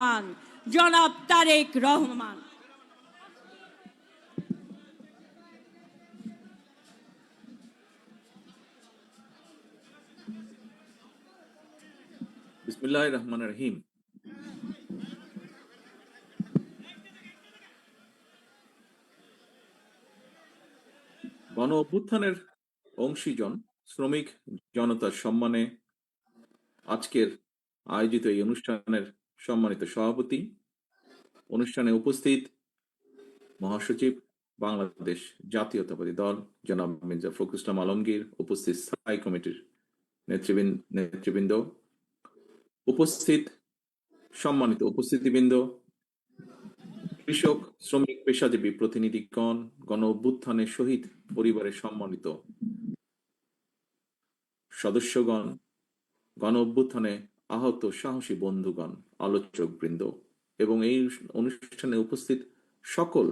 জনাব তারেক রহমান। বিসমিল্লাহির রহমানির রহিম। গণ অভ্যুত্থানের অংশীজন শ্রমিক জনতার সম্মানে আজকের আয়োজিত এই অনুষ্ঠানের সম্মানিত সভাপতি, অনুষ্ঠানে উপস্থিত মহাসচিব, বাংলাদেশ জাতীয়তাবাদী দল জনাব মির্জা ফখরুল ইসলাম আলমগীর, উপস্থিত স্থায়ী কমিটির নেতৃবৃন্দ, উপস্থিত সম্মানিত উপস্থিতিবৃন্দ, কৃষক, শ্রমিক, পেশাজীবী প্রতিনিধিগণ, গণ অভ্যুত্থানের শহীদ পরিবারের সম্মানিত সদস্যগণ, গণ অভ্যুত্থানে আহত সাহসী বন্ধুগণ, আলোচক বৃন্দ এবং এই অনুষ্ঠানে উপস্থিত সকল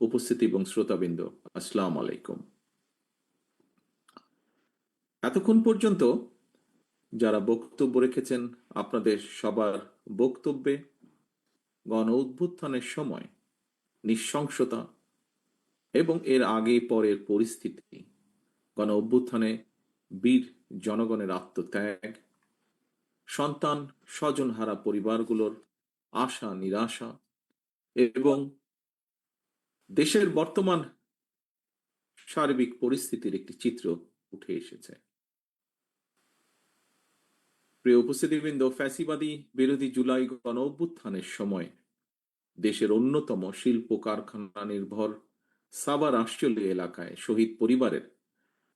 উপস্থিতি এবং শ্রোতাবৃন্দ, আসসালামু আলাইকুম। এতক্ষণ পর্যন্ত যারা বক্তব্য রেখেছেন, আপনাদের সবার বক্তব্যে গণ অভ্যুত্থানের সময় নৃশংসতা এবং এর আগে পরের পরিস্থিতি, গণ অভ্যুত্থানে বীর জনগণের আত্মত্যাগ, সন্তান স্বজনহারা পরিবারগুলোর আশা নিরাশা এবং দেশের বর্তমান সার্বিক পরিস্থিতির একটি চিত্র উঠে এসেছে। প্রিয় উপস্থিতিবৃন্দ, ফ্যাসিবাদী বিরোধী জুলাই গণ অভ্যুত্থানের সময় দেশের অন্যতম শিল্প কারখানা নির্ভর সাভার আশুলিয়া এলাকায় শহীদ পরিবারের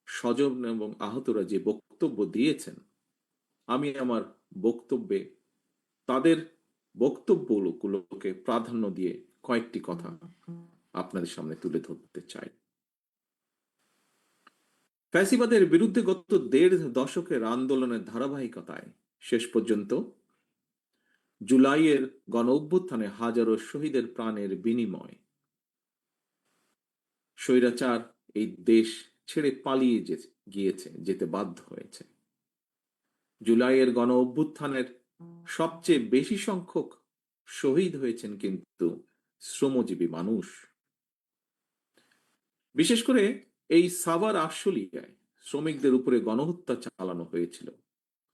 স্বজন এবং আহতরা যে বক্তব্য দিয়েছেন, আমি আমার বক্তব্যে তাদের বক্তব্যগুলোকে প্রাধান্য দিয়ে কয়েকটি কথা আপনাদের সামনে তুলে ধরতে চাই। ফ্যাসিবাদের বিরুদ্ধে গত ১.৫ দশকের আন্দোলনের ধারাবাহিকতায় শেষ পর্যন্ত জুলাইয়ের গণ অভ্যুত্থানে হাজারো শহীদের প্রাণের বিনিময় স্বৈরাচার এই দেশ ছেড়ে পালিয়ে যেতে বাধ্য হয়েছে। জুলাইয়ের গণ অভ্যুত্থানের সবচেয়ে বেশি সংখ্যক শহীদ হয়েছেন কিন্তু শ্রমজীবী মানুষ। বিশেষ করে এই সাভার আশুলিয়ায় শ্রমিকদের উপরে গণহত্যা চালানো হয়েছিল।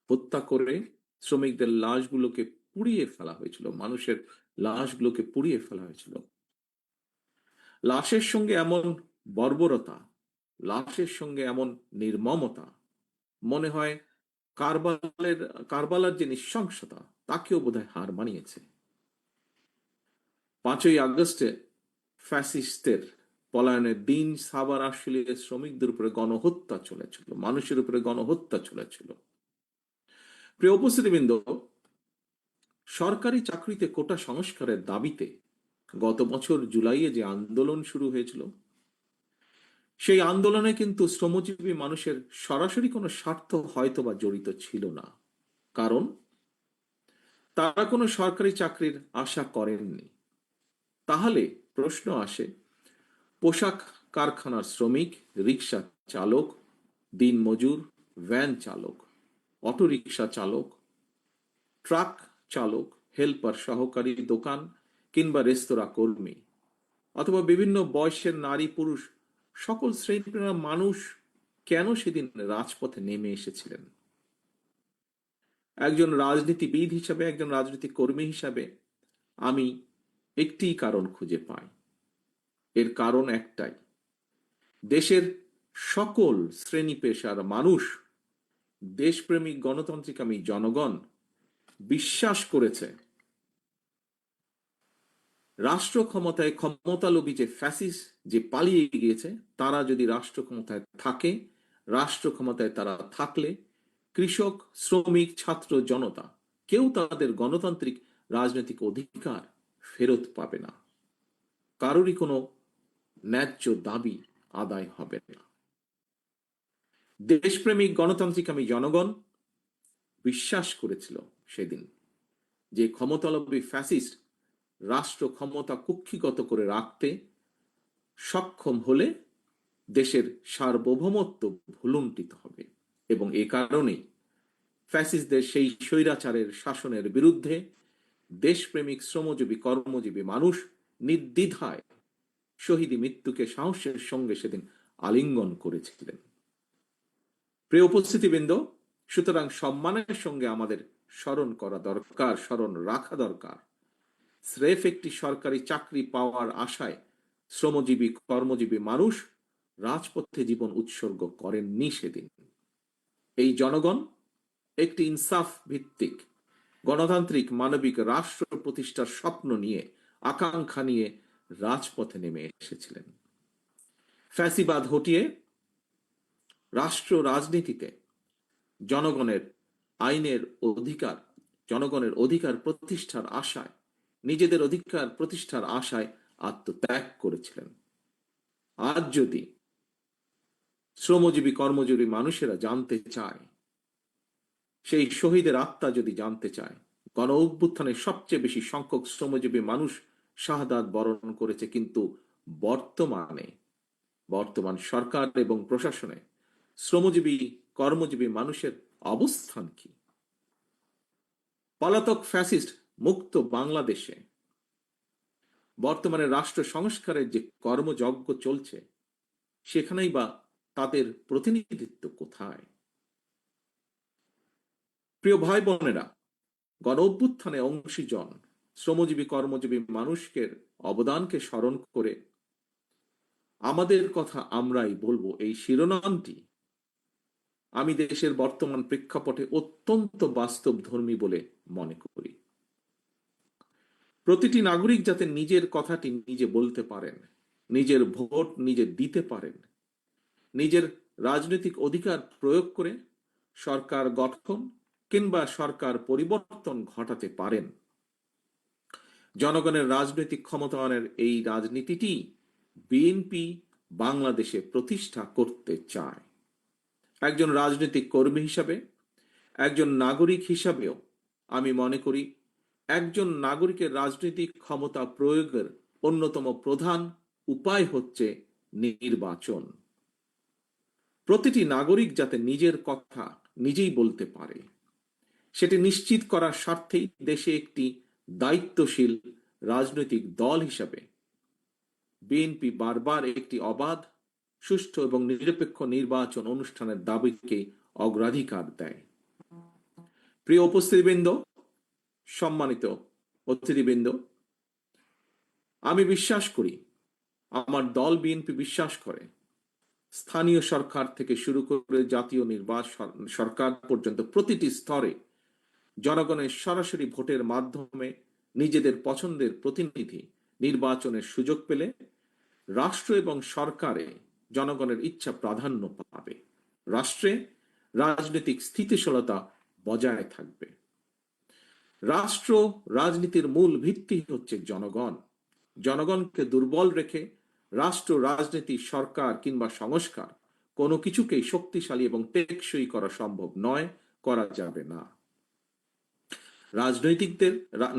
হত্যা করে শ্রমিকদের লাশগুলোকে পুড়িয়ে ফেলা হয়েছিল, মানুষের লাশগুলোকে পুড়িয়ে ফেলা হয়েছিল। লাশের সঙ্গে এমন বর্বরতা, লাশের সঙ্গে এমন নির্মমতা, মনে হয় কারবালার যে নৃশংসতা তাকেও বোধহয় হার মানিয়েছে। 5ই আগস্টে ফ্যাসিস্টের পলায়নের দিন সাভার আশুলিয়ার শ্রমিকদের উপরে গণহত্যা চলেছিল, মানুষের উপরে গণহত্যা চলেছিল। প্রিয় উপস্থিতিবৃন্দ, সরকারি চাকরিতে কোটা সংস্কারের দাবিতে গত বছর জুলাইয়ে যে আন্দোলন শুরু হয়েছিল, সেই আন্দোলনে কিন্তু শ্রমজীবী মানুষের সরাসরি কোনো স্বার্থ হয়তো বা জড়িত ছিল না, কারণ তারা কোনো সরকারি চাকরির আশা করেননি। তাহলে প্রশ্ন আসে, পোশাক কারখানার শ্রমিক, রিক্সা চালক, দিনমজুর, ভ্যান চালক, অটোরিক্সা চালক, ট্রাক চালক, হেল্পার, সহকারী, দোকান কিংবা রেস্তোরাঁ কর্মী, অথবা বিভিন্ন বয়সের নারী পুরুষ, সকল শ্রেণীর মানুষ কেন সেদিন রাজপথে নেমে এসেছিলেন? একজন রাজনীতিবিদ হিসাবে, একজন রাজনৈতিক কর্মী হিসাবে আমি একটি কারণ খুঁজে পাই। এর কারণ একটাই, দেশের সকল শ্রেণী পেশার মানুষ, দেশপ্রেমিক গণতান্ত্রিকামী জনগণ বিশ্বাস করেছে রাষ্ট্র ক্ষমতায় ক্ষমতালোভী যে ফ্যাসিস্ট যে পালিয়ে গিয়েছে, তারা যদি রাষ্ট্র ক্ষমতায় থাকে, রাষ্ট্র ক্ষমতায় তারা থাকলে কৃষক, শ্রমিক, ছাত্র, জনতা কেউ তাদের গণতান্ত্রিক রাজনৈতিক অধিকার ফেরত পাবে না, কারোরই কোনো ন্যায্য দাবি আদায় হবে না। দেশপ্রেমিক গণতান্ত্রিকামী জনগণ বিশ্বাস করেছিল সেদিন যে ক্ষমতালোভী ফ্যাসিস্ট রাষ্ট্র ক্ষমতা কুক্ষিগত করে রাখতে সক্ষম হলে দেশের সার্বভৌমত্ব ভুলুণ্ঠিত হবে, এবং এ কারণেই ফ্যাসিস্টদের সেই স্বৈরাচারের শাসনের বিরুদ্ধে দেশপ্রেমিক শ্রমজীবী কর্মজীবী মানুষ নির্দ্বিধায় শহীদী মৃত্যুকে সাহসের সঙ্গে সেদিন আলিঙ্গন করেছিলেন। প্রিয় উপস্থিতিবৃন্দ, সুতরাং সম্মানের সঙ্গে আমাদের স্মরণ করা দরকার, স্মরণ রাখা দরকার, স্রেফ একটি সরকারি চাকরি পাওয়ার আশায় শ্রমজীবী কর্মজীবী মানুষ রাজপথে জীবন উৎসর্গ করেননি সেদিন। এই জনগণ একটি ইনসাফ ভিত্তিক গণতান্ত্রিক মানবিক রাষ্ট্র প্রতিষ্ঠার স্বপ্ন নিয়ে, আকাঙ্ক্ষা নিয়ে রাজপথে নেমে এসেছিলেন। ফ্যাসিবাদ হটিয়ে রাষ্ট্র রাজনীতিতে জনগণের আইনের অধিকার, জনগণের অধিকার প্রতিষ্ঠার আশায়, নিজেদের অধিকার প্রতিষ্ঠার আশায় আত্মত্যাগ করেছিলেন। আজ যদি শ্রমজীবী কর্মজীবী মানুষেরা জানতে চায়, সেই শহীদের আত্মা যদি জানতে চায়, গণ অভ্যুত্থানে সবচেয়ে বেশি সংখ্যক শ্রমজীবী মানুষ শাহাদাত বরণ করেছে, কিন্তু বর্তমান সরকার এবং প্রশাসনে শ্রমজীবী কর্মজীবী মানুষের অবস্থান কি? পলাতক ফ্যাসিস্ট মুক্ত বাংলাদেশে বর্তমানে রাষ্ট্র সংস্কারের যে কর্মযজ্ঞ চলছে, সেখানেই বা তাদের প্রতিনিধিত্ব কোথায়? প্রিয় ভাই বোনেরা, গণ অভ্যুত্থানে অংশীজন শ্রমজীবী কর্মজীবী মানুষের অবদানকে স্মরণ করে আমাদের কথা আমরাই বলবো, এই শিরোনামটি আমি দেশের বর্তমান প্রেক্ষাপটে অত্যন্ত বাস্তবধর্মী বলে মনে করি। প্রতিটি নাগরিক যাতে নিজের কথাটি নিজে বলতে পারেন, নিজের ভোট নিজে দিতে পারেন, নিজের রাজনৈতিক অধিকার প্রয়োগ করে সরকার গঠন কিংবা সরকার পরিবর্তন ঘটাতে পারেন। জনগণের রাজনৈতিক ক্ষমতায়নের এই রাজনীতিটি বিএনপি বাংলাদেশে প্রতিষ্ঠা করতে চায়। একজন রাজনৈতিক কর্মী হিসাবে, একজন নাগরিক হিসাবেও আমি মনে করি একজন নাগরিকের রাজনৈতিক ক্ষমতা প্রয়োগের অন্যতম প্রধান উপায় হচ্ছে নির্বাচন। প্রতিটি নাগরিক যাতে নিজের কথা নিজেই বলতে পারে, সেটি নিশ্চিত করার স্বার্থেই দেশে একটি দায়িত্বশীল রাজনৈতিক দল হিসাবে বিএনপি বারবার একটি অবাধ, সুষ্ঠু এবং নিরপেক্ষ নির্বাচন অনুষ্ঠানের দাবিকে অগ্রাধিকার দেয়। প্রিয় উপস্থিতিবৃন্দ, সম্মানিত অতিথিবৃন্দ, আমি বিশ্বাস করি, আমার দল বিএনপি বিশ্বাস করে, স্থানীয় সরকার থেকে শুরু করে জাতীয় নির্বাচন সরকার পর্যন্ত প্রতিটি স্তরে জনগণের সরাসরি ভোটের মাধ্যমে নিজেদের পছন্দের প্রতিনিধি নির্বাচনের সুযোগ পেলে রাষ্ট্র এবং সরকারে জনগণের ইচ্ছা প্রাধান্য পাবে, রাষ্ট্রে রাজনৈতিক স্থিতিশীলতা বজায় থাকবে। রাষ্ট্র রাজনীতির মূল ভিত্তি হচ্ছে জনগণ। জনগণকে দুর্বল রেখে রাষ্ট্র রাজনীতি, সরকার কিংবা সংস্কার কোনো কিছুকেই শক্তিশালী এবং টেকসই করা সম্ভব নয়, করা যাবে না।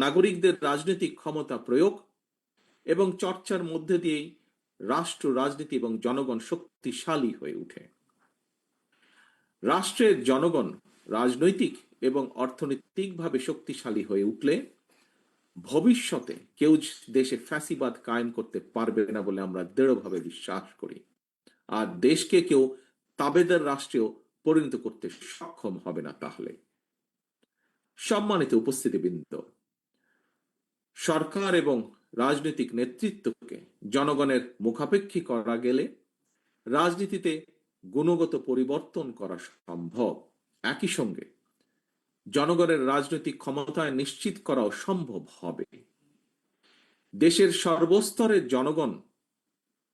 নাগরিকদের রাজনৈতিক ক্ষমতা প্রয়োগ এবং চর্চার মধ্যে দিয়েই রাষ্ট্র রাজনীতি এবং জনগণ শক্তিশালী হয়ে ওঠে। রাষ্ট্রের জনগণ রাজনৈতিক এবং অর্থনৈতিকভাবে শক্তিশালী হয়ে উঠলে ভবিষ্যতে কেউ দেশে ফ্যাসিবাদ কায়েম করতে পারবে না বলে আমরা দৃঢ়ভাবে বিশ্বাস করি। আর দেশকে কেউ তাবেদার রাষ্ট্রেও পরিণত করতে সক্ষম হবে না। তাহলে সম্মানিত উপস্থিতিবৃন্দ, সরকার এবং রাজনৈতিক নেতৃত্বকে জনগণের মুখাপেক্ষী করা গেলে রাজনীতিতে গুণগত পরিবর্তন করা সম্ভব। একই সঙ্গে জনগণের রাজনৈতিক ক্ষমতায় নিশ্চিত করাও সম্ভব হবে। দেশের সর্বস্তরের জনগণ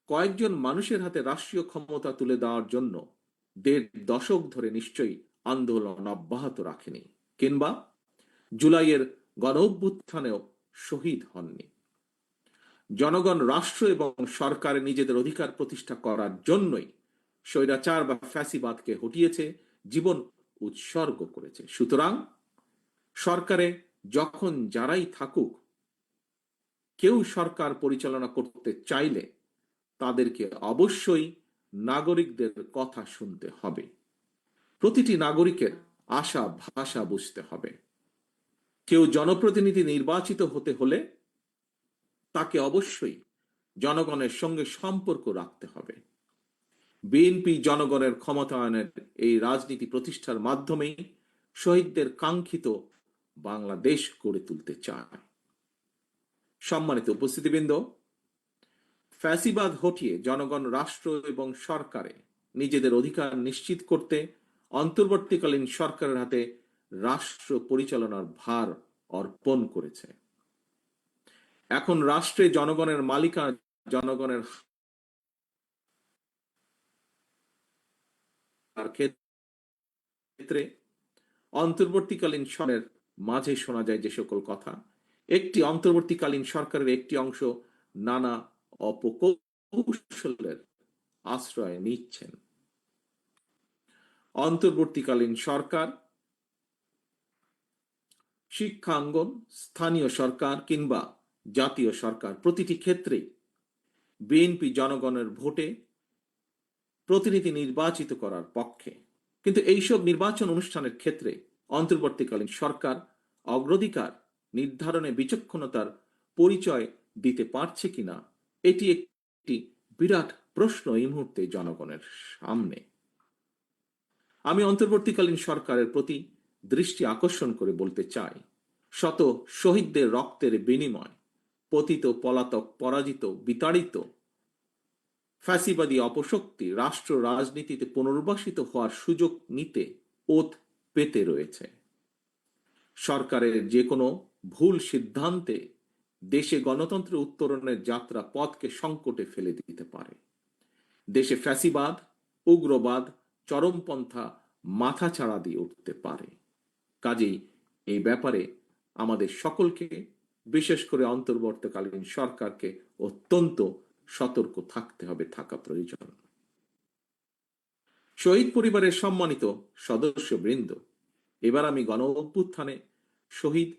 কয়েকজন মানুষের হাতে রাষ্ট্রীয় ক্ষমতা তুলে দেওয়ার জন্য ১.৫ দশক ধরে নিশ্চয়ই আন্দোলন অব্যাহত রাখেনি, কিংবা জুলাইয়ের গণ অভ্যুত্থানেও শহীদ হননি। জনগণ রাষ্ট্র এবং সরকারে নিজেদের অধিকার প্রতিষ্ঠা করার জন্যই স্বৈরাচার বা ফ্যাসিবাদকে হটিয়েছে, জীবন উৎসর্গ করেছে। সুতরাং সরকারে যখন যারাই থাকুক, কেউ সরকার পরিচালনা করতে চাইলে তাদেরকে অবশ্যই নাগরিকদের কথা শুনতে হবে। প্রতিটি নাগরিকের আশা ভাষা বুঝতে হবে। কেউ জনপ্রতিনিধি নির্বাচিত হতে হলে তাকে অবশ্যই জনগণের সঙ্গে সম্পর্ক রাখতে হবে। বিএনপি জনগণের ক্ষমতায়নের এই রাজনীতি প্রতিষ্ঠার মাধ্যমেই শহীদদের কাঙ্ক্ষিত বাংলাদেশ গড়ে তুলতে চায়। সম্মানিত উপস্থিতিবৃন্দ, ফ্যাসিবাদ হটিয়ে জনগণ রাষ্ট্র এবং সরকারে নিজেদের অধিকার নিশ্চিত করতে অন্তর্বর্তীকালীন সরকারের হাতে রাষ্ট্র পরিচালনার ভার অর্পণ করেছে। এখন রাষ্ট্রে জনগণের মালিকানা জনগণের ক্ষেত্রে অন্তর্বর্তীকালীন সরকারের মাঝে শোনা যায় যে সকল কথা, একটি অন্তর্বর্তীকালীন সরকারের একটি অংশ নানা অপকৌশলের আশ্রয় নিচ্ছেন। অন্তর্বর্তীকালীন সরকার শিক্ষাঙ্গন, স্থানীয় সরকার কিংবা জাতীয় সরকার, প্রতিটি ক্ষেত্রে বিএনপি জনগণের ভোটে প্রতিনিধি নির্বাচিত করার পক্ষে। কিন্তু এইসব নির্বাচন অনুষ্ঠানের ক্ষেত্রে অন্তর্বর্তীকালীন সরকার অগ্রাধিকার নির্ধারণে বিচক্ষণতার পরিচয় দিতে পারছে কিনা, এটি একটি বিরাট প্রশ্ন এই মুহূর্তে জনগণের সামনে। আমি অন্তর্বর্তীকালীন সরকারের প্রতি দৃষ্টি আকর্ষণ করে বলতে চাই, শত শহীদদের রক্তের বিনিময় পতিত, পলাতক, পরাজিত, বিতাড়িত ফ্যাসিবাদী অপশক্তি রাষ্ট্র রাজনীতিতে পুনর্বাসিত হওয়ার সুযোগ নিতে ওত পেতে রয়েছে। সরকারের যে কোনো ভুল সিদ্ধান্তে দেশে গণতন্ত্র উত্তরণের যাত্রা পথকে সংকটে ফেলে দিতে পারে। দেশে ফ্যাসিবাদ, উগ্রবাদ, চরমপন্থা মাথাচাড়া দিয়ে উঠতে পারে। কাজেই এই ব্যাপারে আমাদের সকলকে, বিশেষ করে অন্তর্বর্তীকালীন সরকারকে অত্যন্ত সতর্ক থাকতে হবে, থাকা প্রয়োজন। শহীদ পরিবারের সম্মানিত সদস্যবৃন্দ, এবার আমি গণ অভ্যুত্থানে শহীদ,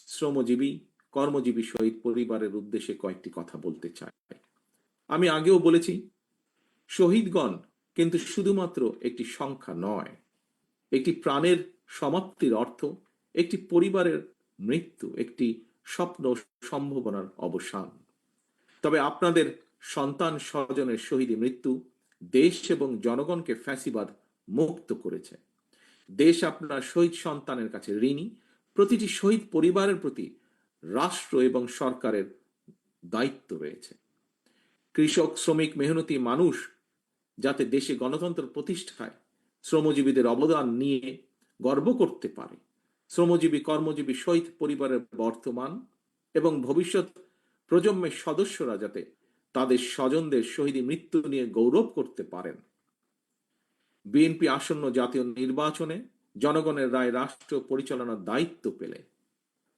শ্রমজীবী, কর্মজীবী শহীদ পরিবারের উদ্দেশ্যে কয়েকটি কথা বলতে চাই। আমি আগেও বলেছি, শহীদগণ কিন্তু শুধুমাত্র একটি সংখ্যা নয়, একটি প্রাণের সমাপ্তির অর্থ, একটি পরিবারের মৃত্যু, একটি স্বপ্ন সম্ভাবনার অবসান। তবে আপনাদের সন্তান স্বজনের শহীদ মৃত্যু দেশ এবং জনগণকে ফ্যাসিবাদ মুক্ত করেছে। দেশ আপনার শহীদ সন্তানের কাছে ঋণী। প্রতিটি শহীদ পরিবারের প্রতি রাষ্ট্র এবং সরকারের দায়িত্ব রয়েছে। কৃষক, শ্রমিক, মেহনতি মানুষ যাতে দেশে গণতন্ত্র প্রতিষ্ঠায় শ্রমজীবীদের অবদান নিয়ে গর্ব করতে পারে, শ্রমজীবী, কর্মজীবী শহীদ পরিবারের বর্তমান এবং ভবিষ্যৎ প্রজন্মের সদস্যরা যাতে তাদের স্বজনদের শহীদ মৃত্যু নিয়ে গৌরব করতে পারেন। বিএনপি আসন্ন জাতীয় নির্বাচনে জনগণের রায় রাষ্ট্র পরিচালনার দায়িত্ব পেলে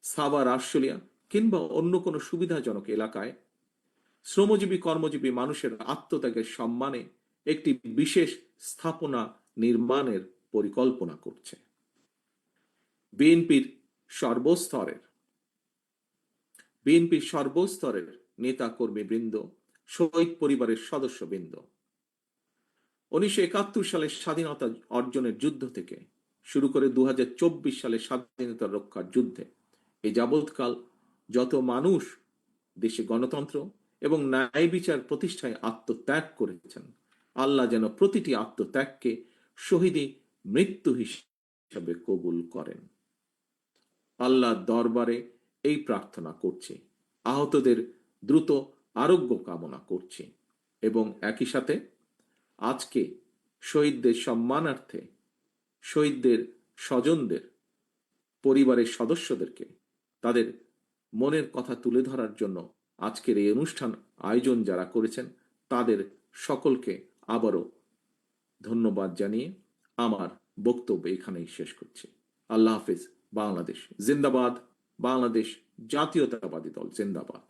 সাভার, আশুলিয়া কিংবা অন্য কোনো সুবিধাজনক এলাকায় শ্রমজীবী, কর্মজীবী মানুষের আত্মত্যাগের সম্মানে একটি বিশেষ স্থাপনা নির্মাণের পরিকল্পনা করছে। বিএনপির সর্বস্তরের নেতা কর্মীবৃন্দ, শহীদ পরিবারের সদস্যবৃন্দ 1971 সালের স্বাধীনতা অর্জনের যুদ্ধ থেকে শুরু করে 2024 সালের স্বাধীনতা রক্ষার যুদ্ধে এ যাবৎকাল যত মানুষ দেশে গণতন্ত্র এবং ন্যায় বিচার প্রতিষ্ঠায় আত্মত্যাগ করেছেন, আল্লাহ যেন প্রতিটি আত্মত্যাগকে শহীদি মৃত্যু হিসেবে কবুল করেন। আল্লাহর দরবারে এই প্রার্থনা করছি, আহতদের দ্রুত আরোগ্য কামনা করছি এবং একই সাথে আজকে শহীদদের সম্মানার্থে শহীদদের স্বজনদের পরিবারের সদস্যদেরকে তাদের মনের কথা তুলে ধরার জন্য আজকের এই অনুষ্ঠান আয়োজন যারা করেছেন তাদের সকলকে আবারও ধন্যবাদ জানিয়ে আমার বক্তব্য এখানেই শেষ করছি। আল্লাহ হাফিজ। বাংলাদেশ জিন্দাবাদ। বাংলাদেশ জাতীয়তাবাদী দল জিন্দাবাদ।